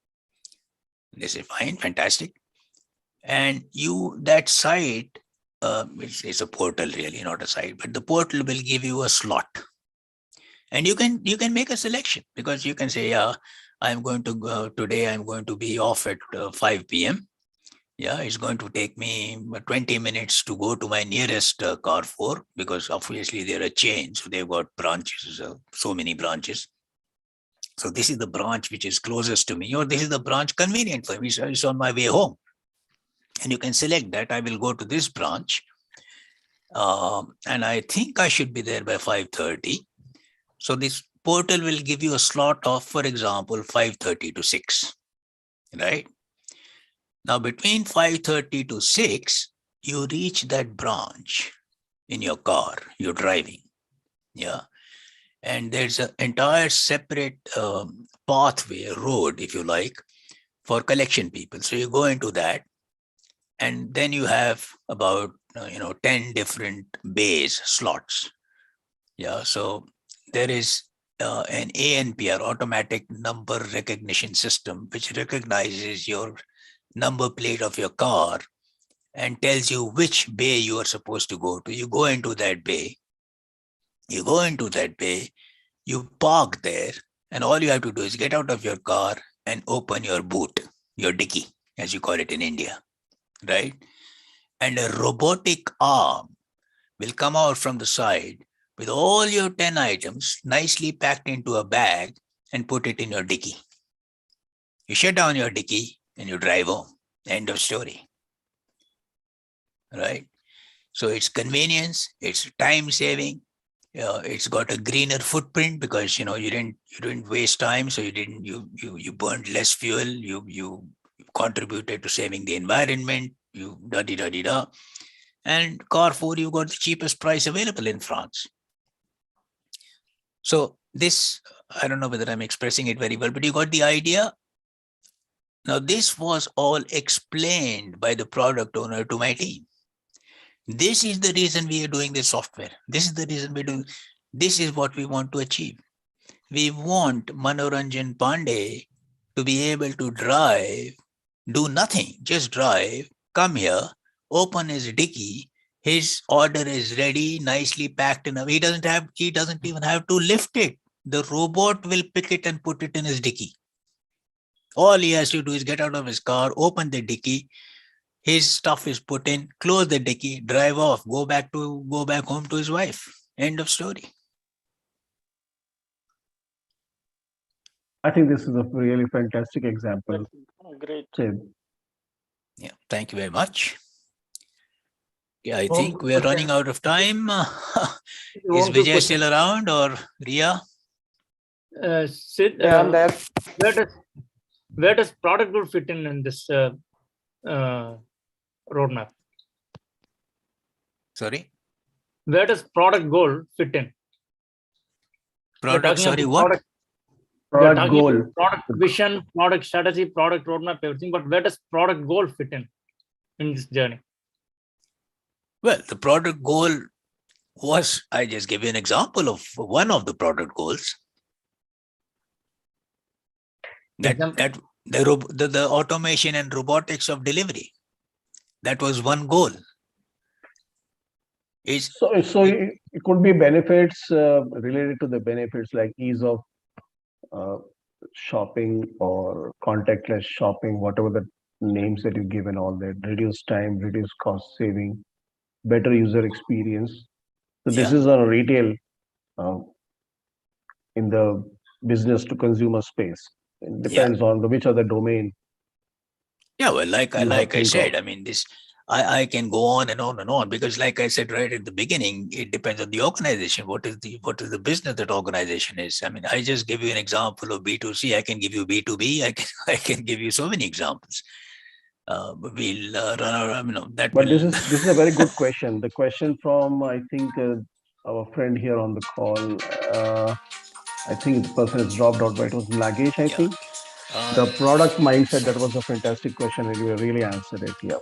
This is fine, fantastic. And that site, it's a portal really, not a site, but the portal will give you a slot. And you can make a selection, because you can say, yeah, I'm going to go today, I'm going to be off at 5 p.m. Yeah, it's going to take me 20 minutes to go to my nearest Carrefour, because obviously they're a chain. So they've got branches, so many branches. So this is the branch which is closest to me, or this is the branch convenient for me. So it's on my way home. And you can select that I will go to this branch. And I think I should be there by 5:30. So this portal will give you a slot of, for example, 5:30 to 6, right? Now, between 5:30 to 6, you reach that branch in your car, you're driving, yeah? And there's an entire separate pathway, road, if you like, for collection people. So you go into that, and then you have about, 10 different bays, slots, yeah? So there is an ANPR, automatic number recognition system, which recognizes your number plate of your car and tells you which bay you are supposed to go to. You go into that bay, you park there, and all you have to do is get out of your car and open your boot, your dicky, as you call it in India, right? And a robotic arm will come out from the side with all your 10 items nicely packed into a bag and put it in your dicky. You shut down your dicky and you drive home. End of story. Right? So it's convenience, it's time saving, it's got a greener footprint, because you didn't waste time, so you burned less fuel, you contributed to saving the environment, you da da da da. And Carrefour, you got the cheapest price available in France. So this, I don't know whether I'm expressing it very well, but you got the idea. Now, this was all explained by the product owner to my team. This is the reason we are doing this software. This is the reason we're doing. This is what we want to achieve. We want Manoranjan Pandey to be able to drive, do nothing, just drive, come here, open his dicky. His order is ready, nicely packed in. He doesn't even have to lift it. The robot will pick it and put it in his dicky. All he has to do is get out of his car, open the dicky, his stuff is put in, close the dicky, drive off, go back home to his wife. End of story. I think this is a really fantastic example. Great. Sid. Yeah, thank you very much. Yeah, I Oh, think we're running out of time. You Is want to Vijay put- still around, or Ria? Sid, Yeah, I'm there. where does product goal fit in this roadmap? Sorry? Where does product goal fit in? Product, sorry, what? We are Product talking goal. about product vision, product strategy, product roadmap, everything. But where does product goal fit in this journey? Well, the product goal was, I just gave you an example of one of the product goals. The automation and robotics of delivery. That was one goal. So it could be benefits related to the benefits like ease of shopping or contactless shopping, whatever the names that you give and all that, reduce time, reduce cost saving, better user experience. So this Yeah. is on retail in the business to consumer space? It depends on which other domain. Yeah, well, like I said, of. I mean, I can go on and on because, like I said right at the beginning, it depends on the organization. What is the business that organization is? I mean, I just give you an example of B2C. I can give you B2B. I can give you so many examples. We'll run out. That. But will. this is a very good question. The question from, I think, our friend here on the call. I think the person has dropped out, but it was Nagesh, I think. The product mindset, that was a fantastic question, and you really answered it. Yeah.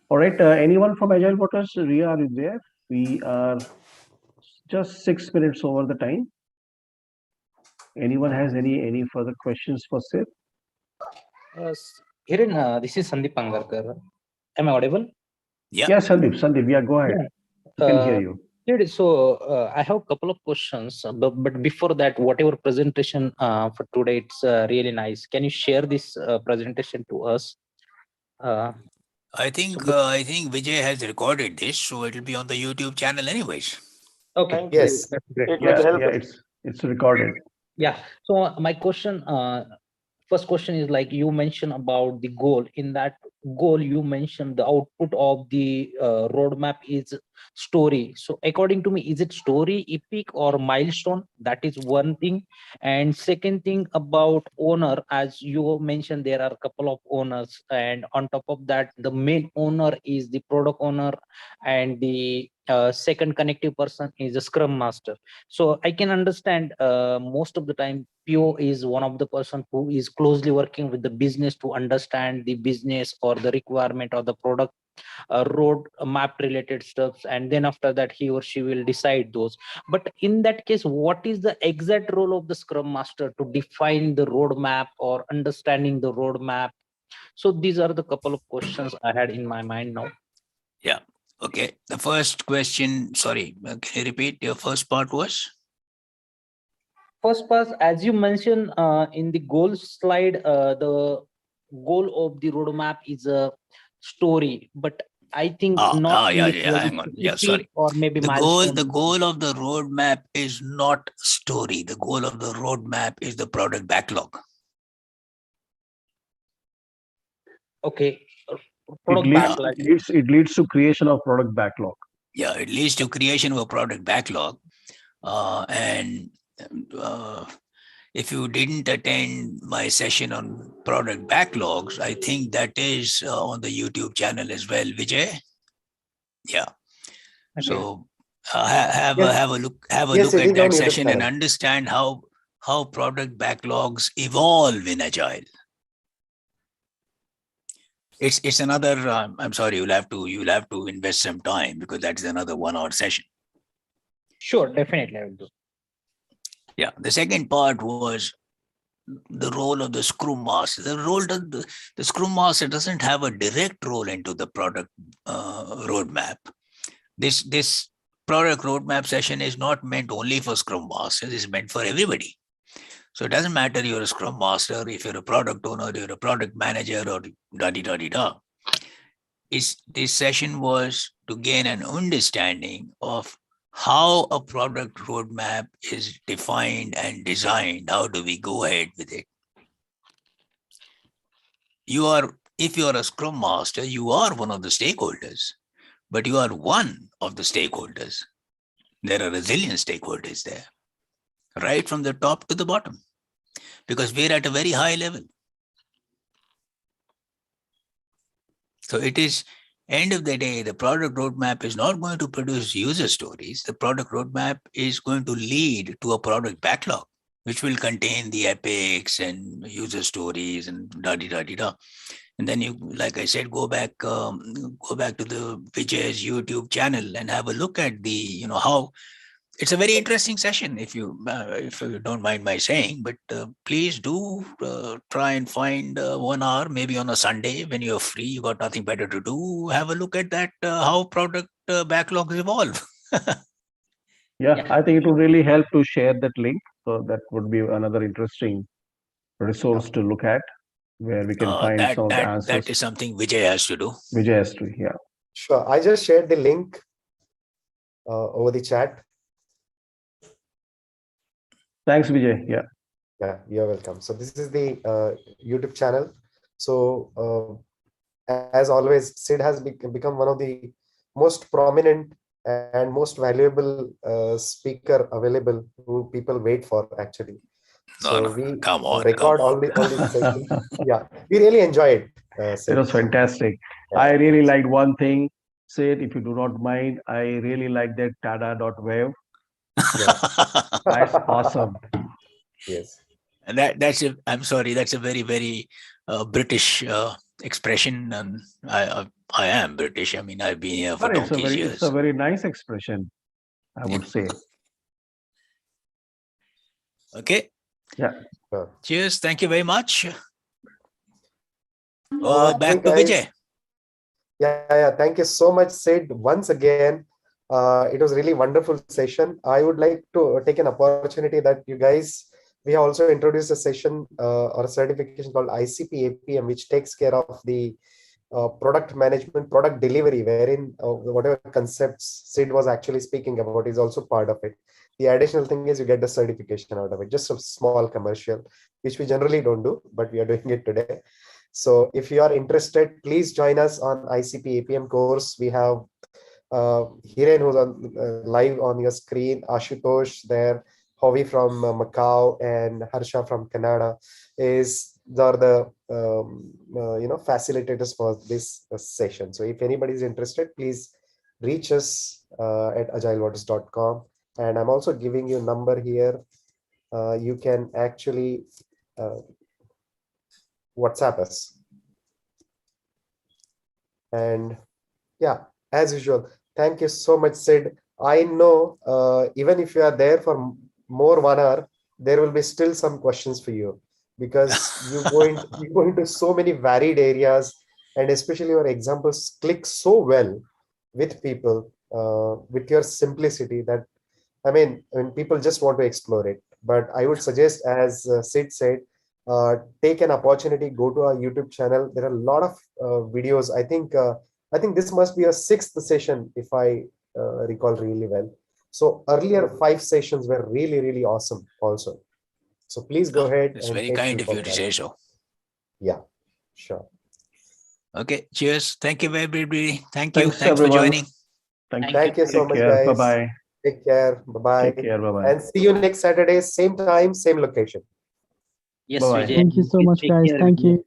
All right. Anyone from AgileWaters? Ria, are you there? We are just 6 minutes over the time. Anyone has any further questions for Sid? Hiren, this is Sandeep Angarkar. Am I audible? Yeah. Yeah, Sandeep. Yeah, go ahead. We can hear you. So I have a couple of questions, but before that, whatever presentation for today, it's really nice. Can you share this presentation to us? I think Vijay has recorded this, so it will be on the YouTube channel anyways. Okay. Thank you. Yes, that's great. It will help Yeah, us. it's recorded. Yeah. So my question, first question is like you mentioned about the goal. In that goal, you mentioned the output of the roadmap is story. So according to me, is it story, epic, or milestone? That is one thing. And second thing about owner, as you mentioned, there are a couple of owners, and on top of that, the main owner is the product owner, and the second connective person is the scrum master. So I can understand most of the time PO is one of the person who is closely working with the business to understand the business or the requirement or the product road map related stuff, and then after that he or she will decide those. But in that case, what is the exact role of the scrum master to define the roadmap or understanding the roadmap? So these are the couple of questions I had in my mind now. Yeah. Okay. The first question, sorry, can you repeat? Your first part was? First part, as you mentioned in the goal slide, the goal of the roadmap is a story, but I think not yeah, necessarily hang on. Yeah, specific sorry. or maybe The milestone. goal of the roadmap is not story. The goal of the roadmap is the product backlog. Okay. Product backlog. It leads to creation of product backlog. Yeah, it leads to creation of a product backlog. And if you didn't attend my session on product backlogs, I think that is on the YouTube channel as well, Vijay. Yeah. Okay. So have a look at that session and understand how product backlogs evolve in Agile. It's another. I'm sorry, you'll have to invest some time because that's another 1 hour session. Sure, definitely I will do. Yeah. The second part was the role of the Scrum Master. The Scrum Master doesn't have a direct role into the product roadmap. This product roadmap session is not meant only for Scrum Masters. It's meant for everybody. So it doesn't matter you're a Scrum Master, if you're a product owner, you're a product manager, or da-di-da-di-da. This session was to gain an understanding of how a product roadmap is defined and designed. How do we go ahead with it? If you are a Scrum Master, you are one of the stakeholders, but you are one of the stakeholders. There are a zillion stakeholders there, right from the top to the bottom, because we're at a very high level. So it is, end of the day, the product roadmap is not going to produce user stories. The product roadmap is going to lead to a product backlog, which will contain the epics and user stories and da-di-da-di-da. And then you, like I said, go back to the Vijay's YouTube channel and have a look at the, how. It's a very interesting session, if you don't mind my saying, but please do try and find 1 hour, maybe on a Sunday when you're free, you got nothing better to do. Have a look at that, how product backlogs evolve. Yeah, I think it would really help to share that link. So that would be another interesting resource to look at, where we can find some of the answers. That is something Vijay has to do. Vijay has to, yeah. Sure. I just shared the link over the chat. Thanks, Vijay. Yeah. Yeah, you're welcome. So this is the YouTube channel. So as always, Sid has become one of the most prominent and most valuable speaker available who people wait for actually. So we come on, record all these sessions. Yeah, we really enjoyed it. It was fantastic. Yeah. I really liked one thing. Sid, if you do not mind, I really like that tada.wave. Yeah. That's awesome. Yes. And I'm sorry, that's a very, very British expression. And I am British. I mean, I've been here for But donkey's years. it's a very nice expression, I would say. Okay. Yeah. Cheers. Thank you very much. Okay, Back to guys. Vijay. Yeah. Thank you so much, Sid. Once again, it was really wonderful session. I would like to take an opportunity that you guys, we have also introduced a session or a certification called ICP APM, which takes care of the product management, product delivery, wherein whatever concepts Sid was actually speaking about is also part of it. The additional thing is you get the certification out of it, just a small commercial, which we generally don't do, but we are doing it today. So if you are interested, please join us on ICP APM course. We have Hiren, who's on live on your screen, Ashutosh there, Hovi from Macau, and Harsha from Canada are the facilitators for this session. So if anybody is interested, please reach us at agilewaters.com. And I'm also giving you a number here. You can actually WhatsApp us. And yeah, as usual, thank you so much, Sid. I know even if you are there for more 1 hour, there will be still some questions for you, because you go into so many varied areas, and especially your examples click so well with people with your simplicity that I mean people just want to explore it. But I would suggest, as Sid said, take an opportunity, go to our YouTube channel. There are a lot of videos. I think this must be a 6th session, if I recall really well. So earlier 5 sessions were really, really awesome also. So please go ahead. It's and very take kind of you to that. say so. Yeah, sure. Okay, cheers. Thank you, everybody. Thanks, Thanks for everyone. joining. Thank you so Take much, care. guys. Bye-bye. Take care. Bye-bye. Take care. Bye-bye. And see you next Saturday, same time, same location. Yes, Bye-bye. Vijay. Thank you so much, Take guys. care, Thank Vijay. you.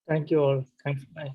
Thank you all. Thanks. Bye.